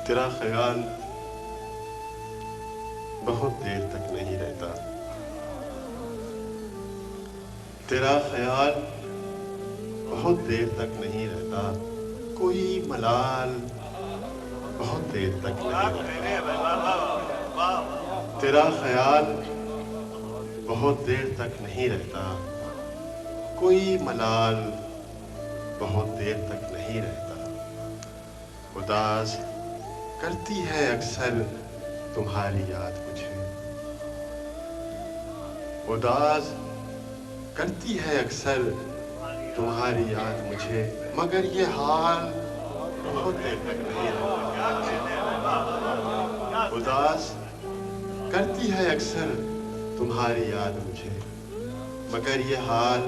تیرا خیال بہت دیر تک نہیں رہتا، تیرا خیال بہت دیر تک نہیں رہتا، کوئی ملال بہت دیر تک نہیں رہتا، تیرا خیال بہت دیر تک نہیں رہتا، کوئی ملال بہت دیر تک نہیں رہتا، اداس کرتی ہے اکثر تمہاری یاد مجھے، اداس کرتی ہے اکثر تمہاری یاد مجھے، مگر یہ حال بہت دیر تک نہیں رہتا، اداس کرتی ہے اکثر تمہاری یاد مجھے، مگر یہ حال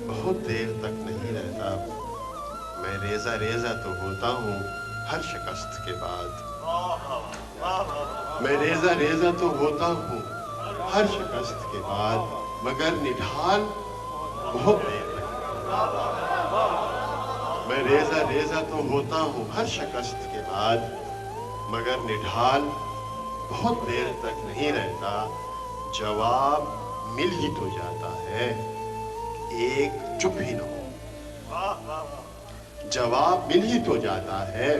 بہت دیر تک نہیں رہتا، میں ریزہ ریزہ تو ہوتا ہوں ہر شکست کے بعد، میں ریزہ ریزہ تو ہوتا ہوں ہر شکست کے بعد، مگر نڈھال بہت دیر تک، میں ریزہ ریزہ تو ہوتا ہوں ہر شکست کے بعد، مگر نڈھال بہت دیر تک نہیں رہتا، جواب مل ہی تو جاتا ہے، ایک چپ ہی نہ ہو، جواب مل ہی تو جاتا ہے،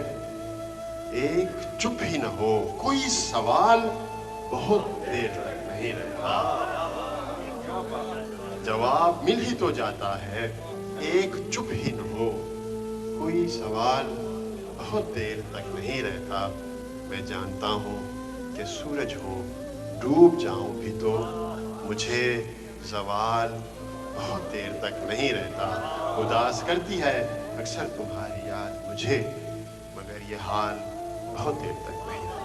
ایک چپ ہی نہ ہو، کوئی سوال بہت دیر تک نہیں رہتا، جواب مل ہی تو جاتا ہے، ایک چپ ہی نہ ہو، کوئی سوال بہت دیر تک نہیں رہتا، میں جانتا ہوں کہ سورج ہوں ڈوب جاؤں بھی تو مجھے زوال بہت دیر تک نہیں رہتا، اداس کرتی ہے اکثر تمہاری یاد مجھے، مگر یہ حال بہت دیر تک نہیں رہتا۔